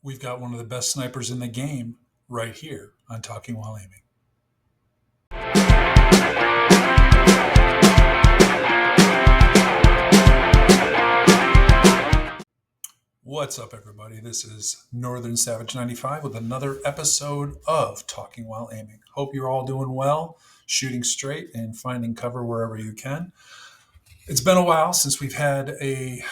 We've got one of the best snipers in the game right here on Talking While Aiming. What's up, everybody? This is Northern Savage 95 with another episode of Talking While Aiming. Hope you're all doing well, shooting straight, and finding cover wherever you can. It's been a while since we've had a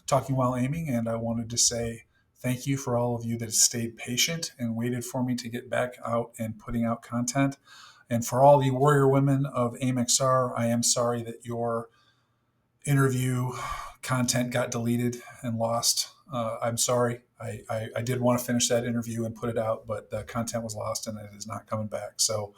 Talking While Aiming, and I wanted to say thank you for all of you that stayed patient and waited for me to get back out and putting out content. And for all the warrior women of AIMXR, I am sorry that your interview content got deleted and lost. I'm sorry. I did want to finish that interview and put it out, but the content was lost and it is not coming back. So,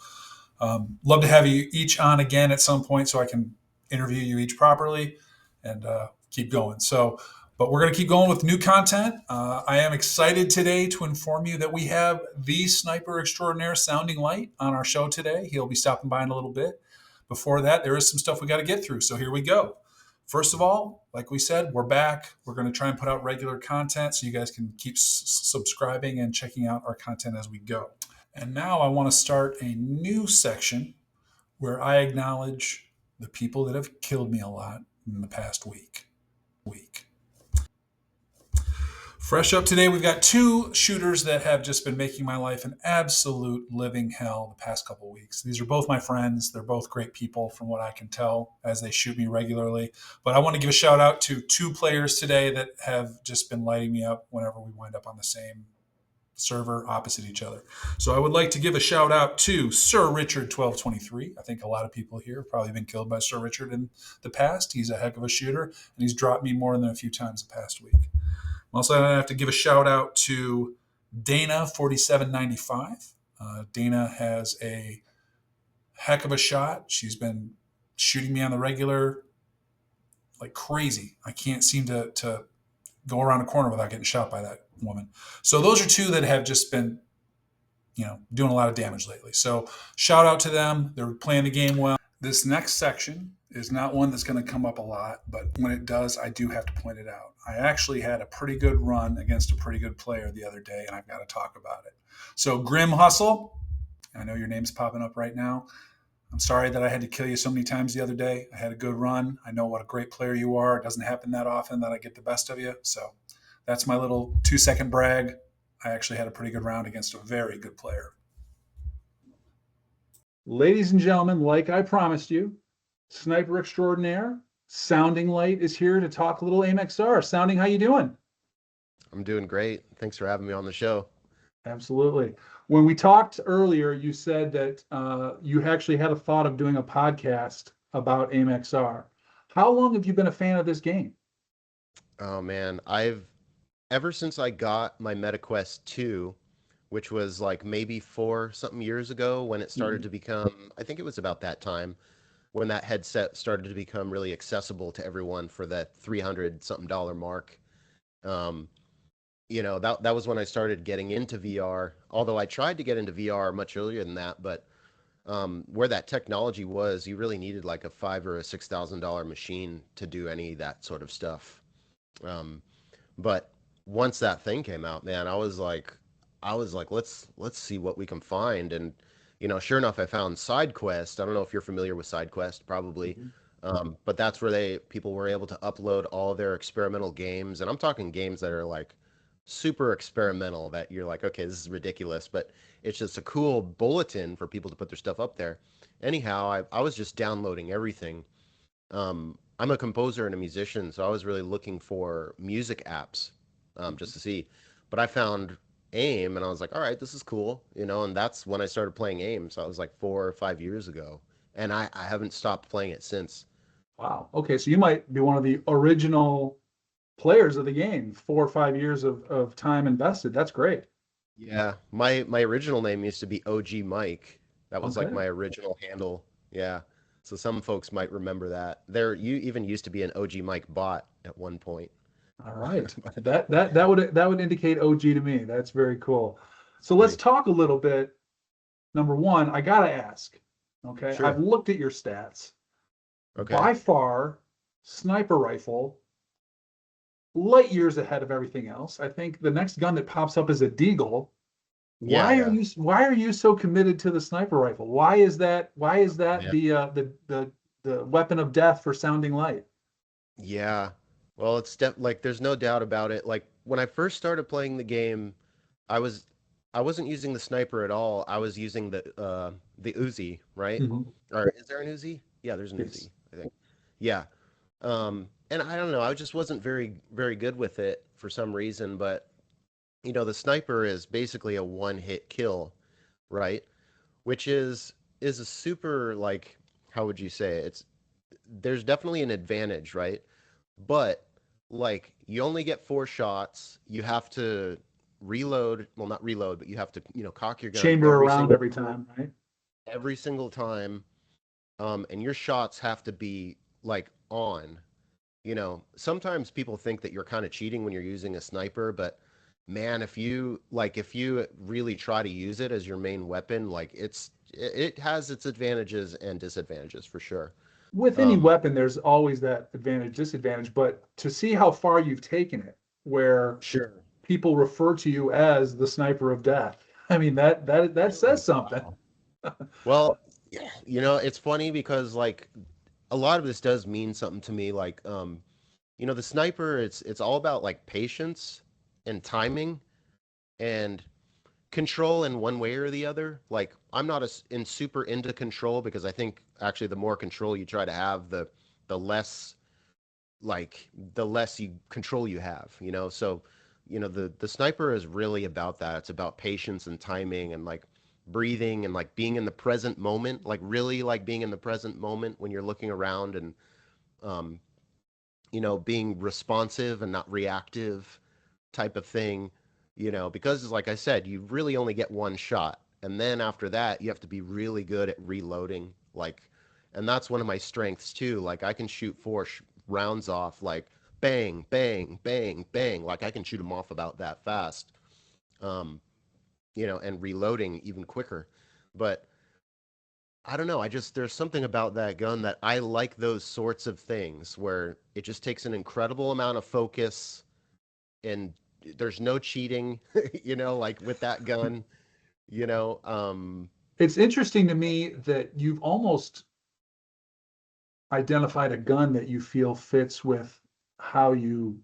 love to have you each on again at some point so I can interview you each properly and keep going. So, but we're going to keep going with new content. I am excited today to inform you that we have the sniper extraordinaire Sounding Light on our show today. He'll be stopping by in a little bit. Before that, there is some stuff we got to get through. So here we go. First of all, like we said, we're back. We're going to try and put out regular content so you guys can keep subscribing and checking out our content as we go. And now I want to start a new section where I acknowledge the people that have killed me a lot in the past week. Fresh up today, we've got two shooters that have just been making my life an absolute living hell the past couple of weeks. These are both my friends. They're both great people from what I can tell as they shoot me regularly. But I want to give a shout out to two players today that have just been lighting me up whenever we wind up on the same server opposite each other. So I would like to give a shout out to Sir Richard 1223. I think a lot of people here have probably been killed by Sir Richard in the past. He's a heck of a shooter, and he's dropped me more than a few times the past week. Also, I have to give a shout out to Dana 4795. Dana has a heck of a shot. She's been shooting me on the regular like crazy. I can't seem to go around a corner without getting shot by that woman. So those are two that have just been, doing a lot of damage lately. So shout out to them. They're playing the game well. This next section is not one that's going to come up a lot, but when it does, I do have to point it out. I actually had a pretty good run against a pretty good player the other day, and I've got to talk about it. So Grim Hustle, I know your name's popping up right now. I'm sorry that I had to kill you so many times the other day. I had a good run. I know what a great player you are. It doesn't happen that often that I get the best of you. So that's my little 2-second brag. I actually had a pretty good round against a very good player. Ladies and gentlemen, like I promised you, sniper extraordinaire, Sounding Light is here to talk a little AIMXR. Sounding, how you doing? I'm doing great. Thanks for having me on the show. Absolutely. When we talked earlier, you said that you actually had a thought of doing a podcast about AIMXR. How long have you been a fan of this game? Oh man, I've ever since I got my MetaQuest 2, which was like maybe 4 something years ago when it started Mhm. to become, I think it was about that time when that headset started to become really accessible to everyone for that 300 something dollar mark. Um, that was when I started getting into VR. Although I tried to get into VR much earlier than that, but where that technology was, you really needed like a $5,000 or $6,000 machine to do any of that sort of stuff. Um, but once that thing came out, man, I was like, let's see what we can find. And sure enough, I found SideQuest. I don't know if you're familiar with SideQuest, probably. Mhm. But that's where people were able to upload all their experimental games, and I'm talking games that are like super experimental that you're like, okay, this is ridiculous, but it's just a cool bulletin for people to put their stuff up there. Anyhow, I was just downloading everything. I'm a composer and a musician, so I was really looking for music apps, just to see. But I found AIM, and I was like, all right, this is cool, and that's when I started playing AIM. So I was like 4 or 5 years ago, and I haven't stopped playing it since. Wow. Okay, so you might be one of the original players of the game. 4 or 5 years of time invested. That's great. Yeah, my original name used to be OG Mike. That was like Okay. my original handle. Yeah. So some folks might remember that. You even used to be an OG Mike bot at one point. All right. That would indicate OG to me. That's very cool. So let's Agree. talk a little bit. Number one, I gotta ask. Okay, I've Sure. looked at your stats. Okay. By far, sniper rifle light years ahead of everything else. I think the next gun that pops up is a deagle. Yeah, yeah, Why are you so committed to the sniper rifle? Why is that yeah. the weapon of death for sounding light? Yeah. Well, like there's no doubt about it. Like when I first started playing the game, I was I wasn't using the sniper at all. I was using the Uzi, right? Mhm. Or is there an Uzi? Yeah, there's an Yes. Uzi, I think. Yeah. And I don't know, I just wasn't very good with it for some reason, but the sniper is basically a one-hit kill, right? Which is a super like how would you say it? It's there's definitely an advantage, right? But like you only get four shots. You have to reload, well not reload, but you have to, cock your gun Chamber around every time, right? every single time. And your shots have to be like on. Sometimes people think that you're kind of cheating when you're using a sniper, but man, if you really try to use it as your main weapon, like it has its advantages and disadvantages for sure. With any Um, weapon, there's always that advantage, disadvantage, but to see how far you've taken it, where sure. people refer to you as the sniper of death, I mean that says Really? something. Wow. Well, yeah, it's funny because like a lot of this does mean something to me. Like, the sniper, it's all about like patience and timing and control in one way or the other. Like, I'm not in super into control because I think actually the more control you try to have, the less the less you control you have. So the sniper is really about that. It's about patience and timing and like breathing and like being in the present moment, like really like being in the present moment when you're looking around and um being responsive and not reactive type of thing, because like I said, you really only get one shot. And then after that, you have to be really good at reloading. And that's one of my strengths too. Like I can shoot four rounds off, like bang, bang, bang, bang. Like I can shoot them off about that fast, um, and reloading even quicker. But I don't know. There's something about that gun that I like those sorts of things where it just takes an incredible amount of focus and there's no cheating, like with that gun, you know. It's interesting to me that you've almost identified a gun that you feel fits with how you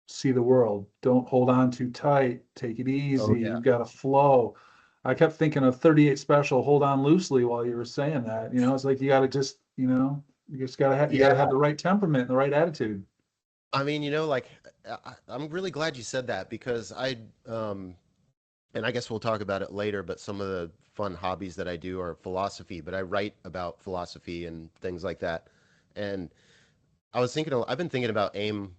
see the world. Don't hold on too tight. Take it Oh easy. yeah. You've got to flow. I kept thinking of 38 Special, hold on loosely while you were saying that. It's like you got to just, you just got to have Yeah. the right temperament and the right attitude. I mean, like I'm really glad you said that because and I guess we'll talk about it later, but some of the fun hobbies that I do are philosophy, but I write about philosophy and things like that. And I've been thinking about AIM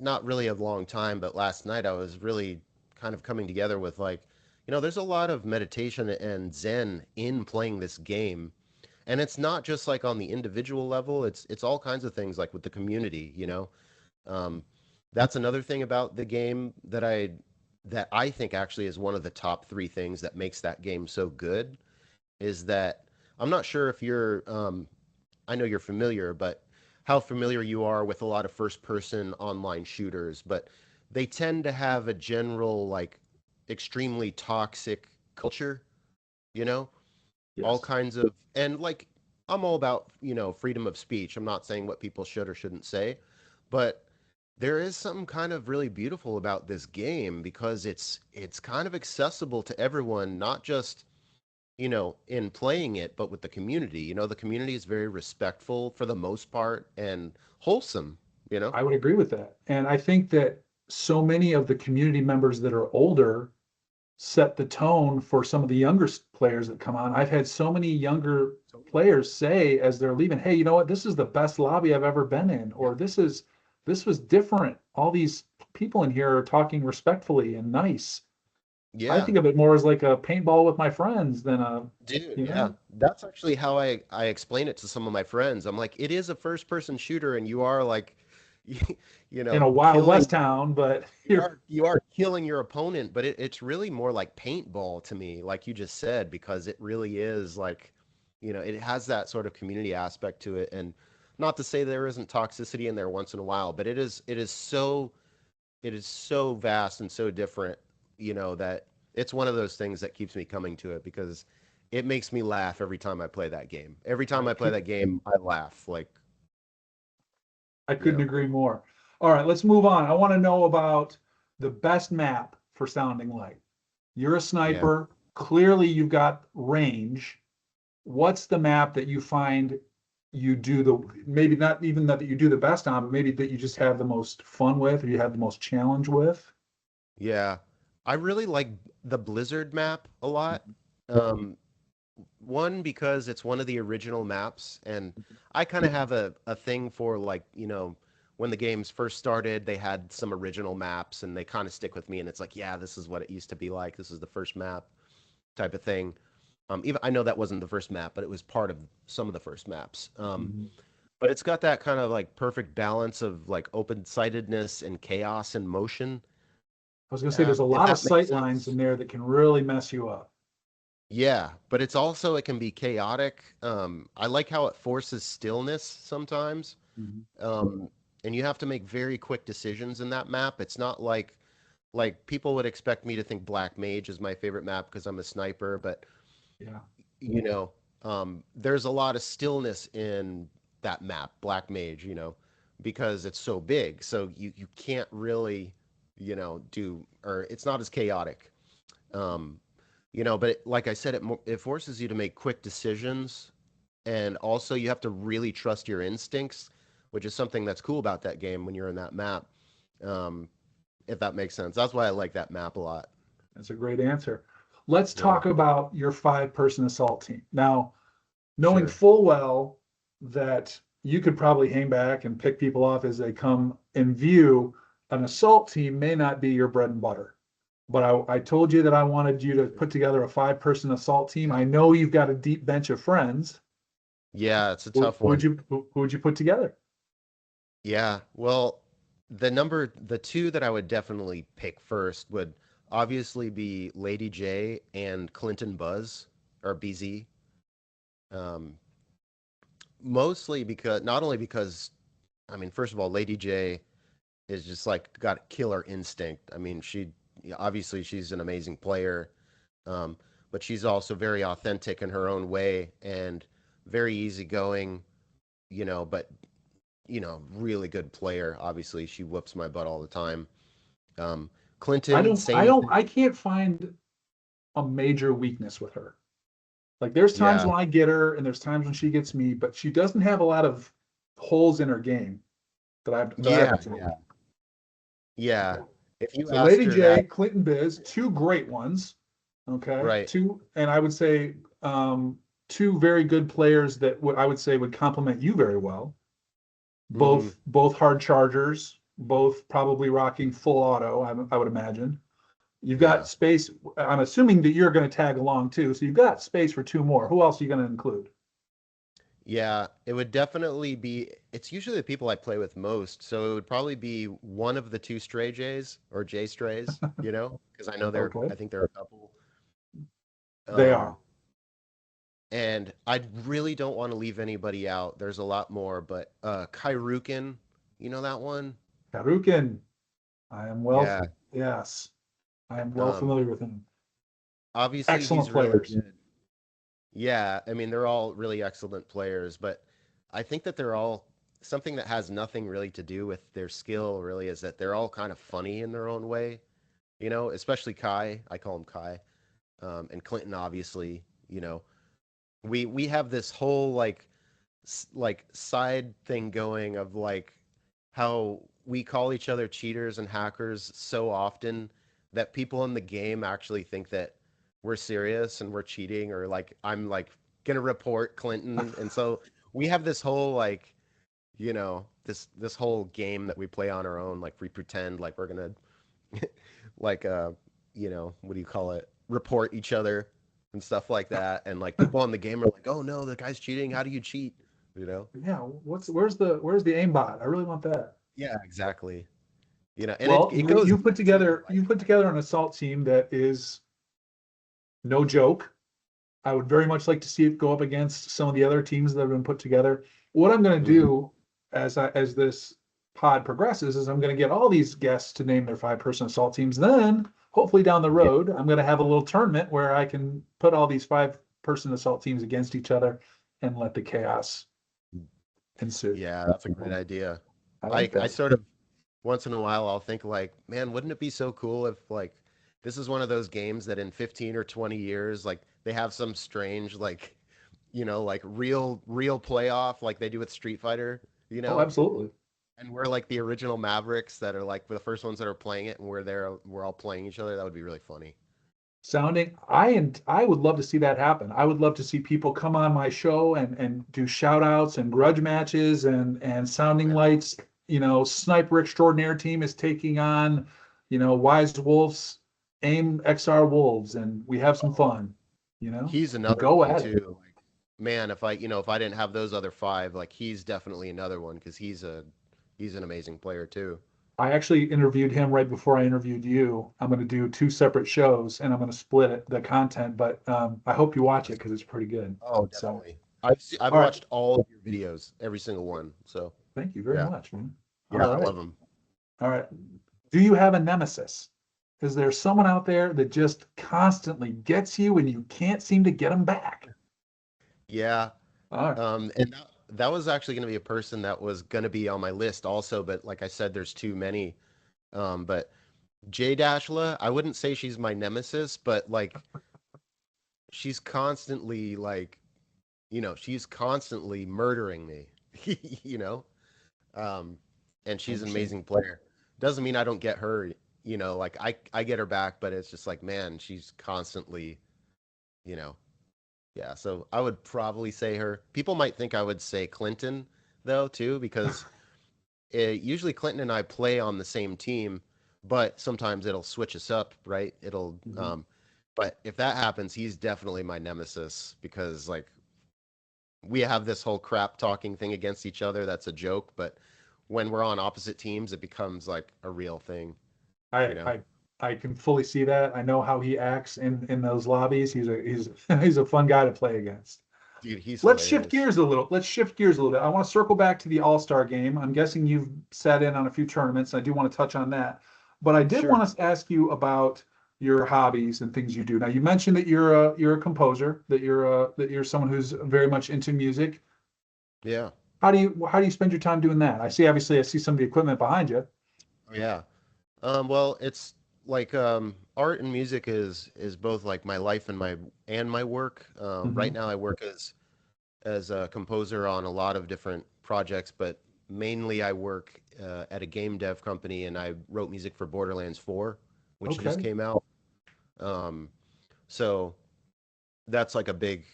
not really a long time, but last night I was really kind of coming together with like, there's a lot of meditation and Zen in playing this game. And it's not just like on the individual level, it's all kinds of things like with the community. Um, that's another thing about the game that I think actually is one of the top three things that makes that game so good is that I'm not sure if I know you're familiar, but how familiar you are with a lot of first person online shooters, but they tend to have a general, like, extremely toxic culture, you know? All Yes. kinds of, and like, I'm all about, freedom of speech. I'm not saying what people should or shouldn't say, but there is something kind of really beautiful about this game because it's kind of accessible to everyone, not just in playing it, but with the community. The community is very respectful for the most part and wholesome, you know? I would agree with that. And I think that so many of the community members that are older set the tone for some of the younger players that come on. I've had so many younger players say as they're leaving, "Hey, you know what? This is the best lobby I've ever been in," Yeah. or this was different. All these people in here are talking respectfully and nice. I Yeah. think of it more as like a paintball with my friends than Dude, you yeah. know, That's actually how I explain it to some of my friends. I'm like, it is a first person shooter and you are like in a Wild killing West town, but you you're are you are killing your opponent, but it's really more like paintball to me, like you just said, because it really is like, it has that sort of community aspect to it. And Not to say there isn't toxicity in there once in a while, but it is so vast and so different, that it's one of those things that keeps me coming to it because it makes me laugh every time I play that game. Every time I I play could that game, I laugh. Like, I you couldn't know, agree more. All right, let's move on. I want to know about the best map for Sounding Light. You're a yeah. sniper. Clearly, you've got range. What's the map that you find you do the maybe not even that you do the best on, but maybe that you just have the most fun with or you have the most challenge with? Yeah. I really like the Blizzard map a lot. Um, One, because it's one of the original maps, and I kind of have a thing for like, when the games first started, they had some original maps and they kind of stick with me and it's like, yeah, this is what it used to be like. This is the first map type of thing. Even I know that wasn't the first map, but it was part of some of the first maps. Mhm. But it's got that kind of like perfect balance of like open-sightedness and chaos and motion. I was going to say there's a If lot of that makes sight lines in sense. there that can really mess you up. Yeah, but it's also it can be chaotic. I like how it forces stillness sometimes. Mhm. Um, and you have to make very quick decisions in that map. It's not like people would expect me to think Black Mage is my favorite map because I'm a sniper, but Yeah. you know, there's a lot of stillness in that map, Black Mage, because it's so big. So you can't really, do or it's not as chaotic. Um, but like I said, it forces you to make quick decisions, and also you have to really trust your instincts, which is something that's cool about that game when you're in that map. Um, if that makes sense. That's why I like that map a lot. That's a great answer. Let's Yeah, talk about your 5-person assault team. Now, knowing sure. full well that you could probably hang back and pick people off as they come in view, an assault team may not be your bread and butter. But I told you that I wanted you to put together a 5-person assault team. I know you've got a deep bench of friends. Yeah, it's a Who tough would one. who would you put together? Yeah, well, the two that I would definitely pick first would obviously be Lady J and Clinton Buzz or BZ. Um, Mostly because not only because I mean, first of all, Lady J is just like got killer instinct. I mean, obviously she's an amazing player, um, but she's also very authentic in her own way and very easygoing. But really good player. Obviously, she whoops my butt all the time. Um, Clinton, same I thing. can't find a major weakness with her. Like there's times Yeah, when I get her and there's times when she gets me, but she doesn't have a lot of holes in her game that I've yeah, observed. yeah, yeah. If you So asked Lady her that, J, Clinton Biz, two great ones. Okay. right? Two, and I would say two very good players that I would say would complement you very well. Mm-hmm. Both hard chargers, both probably rocking full auto, I would imagine. You've got Yeah. space. I'm assuming that you're going to tag along too. So you've got space for two more. Who else are you going to include? Yeah, it would definitely be. It's usually the people I play with most, so it would probably be one of the two Stray Jays or J Strays, because I know Okay. I think there are a couple. They Um, are. and I really don't want to leave anybody out. There's a lot more, but Kairukin, you know that one? Karukin. I am well, Yeah. yes, I am well Um, familiar with him. Obviously Excellent he's really players. good. Yeah, I mean they're all really excellent players, but I think that they're all something that has nothing really to do with their skill, really, is that they're all kind of funny in their own way. Especially Kai. I call him Kai. And Clinton, obviously. We have this whole like side thing going of like how we call each other cheaters and hackers so often that people in the game actually think that we're serious and we're cheating, or like I'm like gonna report Clinton. And so we have this whole like this whole game that we play on our own, like we pretend like we're gonna like what do you call it, report each other and stuff like that, and like people on the game are like, oh no, the guy's cheating, how do you cheat, you know Yeah, where's the aimbot? I really want that. yeah, exactly. And it, Well, it goes back to like you put together an assault team that is no joke. I would very much like to see it go up against some of the other teams that have been put together. What I'm going to Hmm. do as this pod progresses is I'm going to get all these guests to name their 5-person assault teams. Then hopefully down the Yeah, road, I'm going to have a little tournament where I can put all these 5-person assault teams against each other and let the chaos ensue. yeah, that's a great idea. I like I that. sort of once in a while I'll think like, man, wouldn't it be so cool if like this is one of those games that in 15 or 20 years like they have some strange like like real playoff like they do with Street Fighter, you Oh, know? absolutely. And we're like the original Mavericks that are like the first ones that are playing it and we're all playing each other. That would be really funny. Sounding, I would love to see that happen. I would love to see people come on my show and do shout outs and grudge matches and sounding Yeah. lights. Sniper Extraordinaire team is taking on, Wise Wolves, AIM XR Wolves, and we have some Oh, fun, he's and another go one at it. too. Like, man, if I didn't have those other five, like he's definitely another one because he's an amazing player too. I actually interviewed him right before I interviewed you. I'm going to do 2 separate shows and I'm going to split the content, but I hope you watch it because it's pretty good. Oh, So, definitely. I've all right. watched all of your videos, every single one. So Thank you very yeah, much, man. All yeah, I right. love him. All right. Do you have a nemesis? Is there someone out there that just constantly gets you and you can't seem to get them back? Yeah, All right. and that was actually going to be a person that was going to be on my list also, but like I said, there's too many. But Jay Dashla, I wouldn't say she's my nemesis, but like she's constantly like, she's constantly murdering me, you know? Um, and I she's an understand. amazing player. Doesn't mean I don't get her, like I get her back, but it's just like, man, she's constantly, you know, yeah. So I would probably say her. People might think I would say Clinton though, too, because usually Clinton and I play on the same team, but sometimes it'll switch us up, right? Mhm. But if that happens, he's definitely my nemesis because like we have this whole crap talking thing against each other. That's a joke, but when we're on opposite teams, it becomes like a real thing, I you know? I I can fully see that. I know how he acts in those lobbies. He's he's a fun guy to play against. Dude, he's Let's shift hilarious. gears a little. Let's shift gears a little bit. I want to circle back to the All-Star game. I'm guessing you've sat in on a few tournaments. I do want to touch on that. But I did Sure. want to ask you about your hobbies and things you do. Now, you mentioned that you're a composer, that you're someone who's very much into music. Yeah. How do you spend your time doing that? I see some of the equipment behind you. Yeah. Well, it's like art and music is both like my life and my work. Right Hmm. now I work as a composer on a lot of different projects, but mainly I work at a game dev company and I wrote music for Borderlands 4, which just Okay. came out. Um, so that's like a big,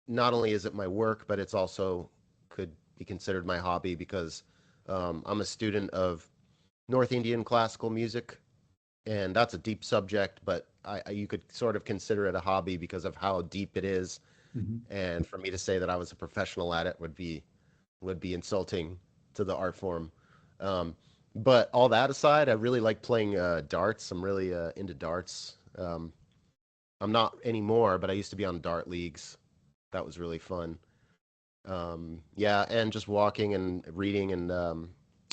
not only is it my work, but it's also could be considered my hobby because I'm a student of North Indian classical music, and that's a deep subject, but you could sort of consider it a hobby because of how deep it is. Mhm. And for me to say that I was a professional at it would be insulting to the art form. Um, but all that aside, I really like playing darts. I'm really into darts. I'm not anymore, but I used to be on dart leagues. That was really fun. Yeah, and just walking and reading, and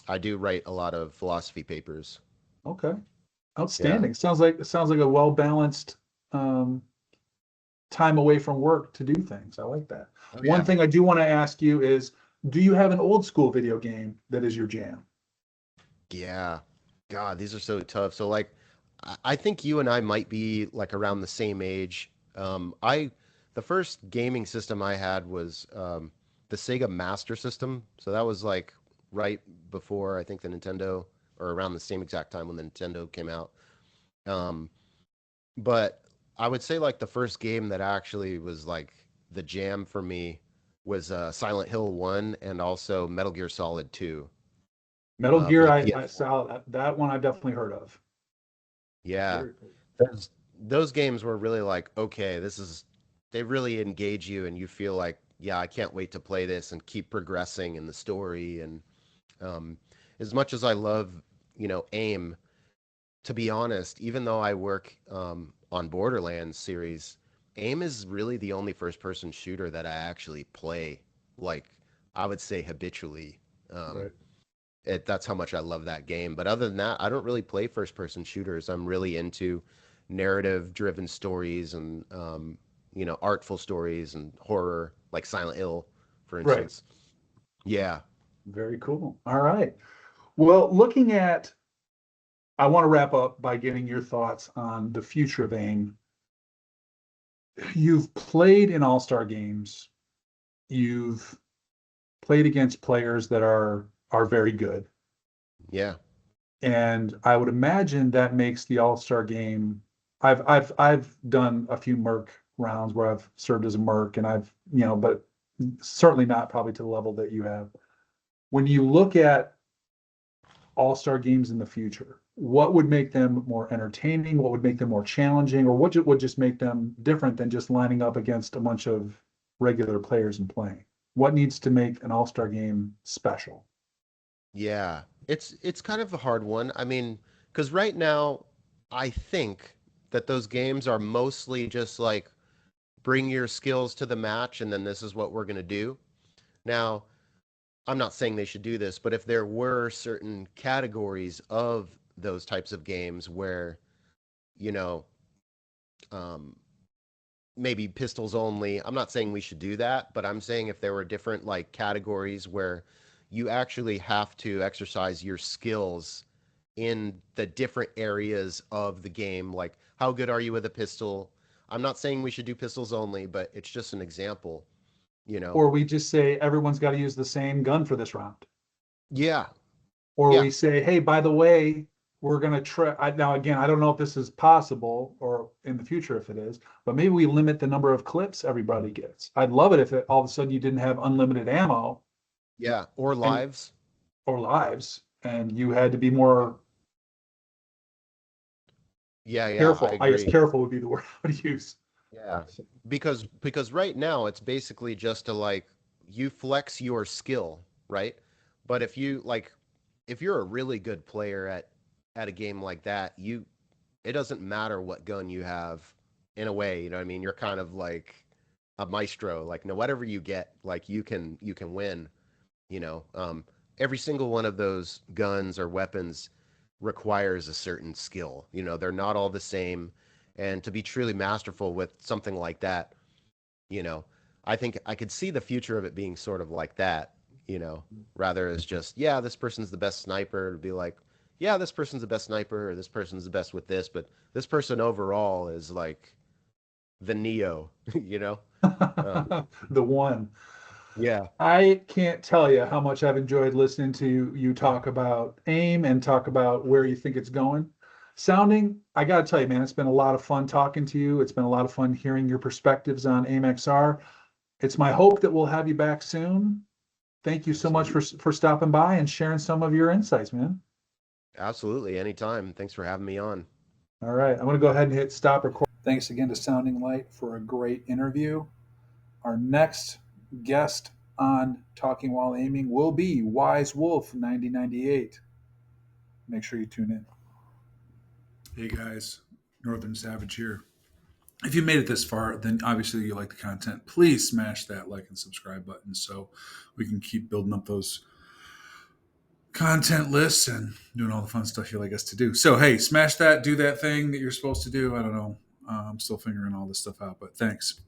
I do write a lot of philosophy papers. Okay. Yeah. Outstanding. Sounds like a well-balanced um, time away from work to do things. I like that. Oh One yeah. thing I do want to ask you is, do you have an old school video game that is your jam? Yeah. God, these are so tough. So like I think you and I might be like around the same age. The first gaming system I had was the Sega Master System. So that was like right before I think the Nintendo or around the same exact time when the Nintendo came out. Um, but I would say like the first game that actually was like the jam for me was Silent Hill 1 and also Metal Gear Solid 2 Metal for Gear, the I PS1. saw that one I've definitely heard of. Yeah. Very cool. Those games were really like, okay, they really engage you and you feel like, yeah, I can't wait to play this and keep progressing in the story. And um, as much as I love, AIM, to be honest, even though I work on Borderlands series, AIM is really the only first person shooter that I actually play, like, I would say habitually. Um, Right. that's how much I love that game. But other than that, I don't really play first person shooters. I'm really into narrative driven stories and, artful stories and horror, like Silent Hill, for Right. instance. Yeah. Very cool. All right. Well, I want to wrap up by getting your thoughts on the future of AIM. You've played in all-star games. You've played against players that are very good. Yeah. And I would imagine that makes the all-star game. I've done a few Merc rounds where I've served as a Merc and but certainly not probably to the level that you have. When you look at all-star games in the future, what would make them more entertaining? What would make them more challenging? Or what would just make them different than just lining up against a bunch of regular players and playing? What needs to make an all-star game special? Yeah. It's kind of a hard one. I mean, because right now, I think that those games are mostly just like bring your skills to the match and then this is what we're going to do. Now, I'm not saying they should do this, but if there were certain categories of those types of games where, you know, um, maybe pistols only, I'm not saying we should do that, but I'm saying if there were different like categories where you actually have to exercise your skills in the different areas of the game, like how good are you with a pistol? I'm not saying we should do pistols only, but it's just an example, you know. Or we just say everyone's got to use the same gun for this round. Yeah, Or yeah, we say, hey, by the way, we're going to try. Now, again, I don't know if this is possible or in the future if it is, but maybe we limit the number of clips everybody gets. I'd love it if all of a sudden you didn't have unlimited ammo yeah, or and lives. or lives, and you had to be more Yeah, yeah, I careful. I guess agree. careful would be the word I would use. Yeah. Because right now it's basically just to like you flex your skill, right? But if you like if you're a really good player at a game like that, you it doesn't matter what gun you have in a way, you know what I mean? You're kind of like a maestro, like no whatever you get, like you can win, you know. Every single one of those guns or weapons requires a certain skill. You know, they're not all the same. And to be truly masterful with something like that, you know, I think I could see the future of it being sort of like that, rather as just, yeah, this person's the best sniper, to be like, yeah, this person's the best sniper, or this person's the best with this, but this person overall is like the Neo, you know? Um, The one. yeah, I can't tell you how much I've enjoyed listening to you talk about AIM and talk about where you think it's going. Sounding, I got to tell you, man, it's been a lot of fun talking to you. It's been a lot of fun hearing your perspectives on AIMXR. It's my hope that we'll have you back soon. Thank you so much absolutely. for stopping by and sharing some of your insights, man. Absolutely. Anytime. Thanks for having me on. All right, I'm going to go ahead and hit stop record. Thanks again to Sounding Light for a great interview. Our next guest on Talking While Aiming will be Wise Wolf 9098. Make sure you tune in. Hey guys, Northern Savage here. If you made it this far, then obviously you like the content. Please smash that like and subscribe button so we can keep building up those content lists and doing all the fun stuff you like us to do. So, hey, smash that, do that thing that you're supposed to do. I don't know. I'm still figuring all this stuff out, but thanks.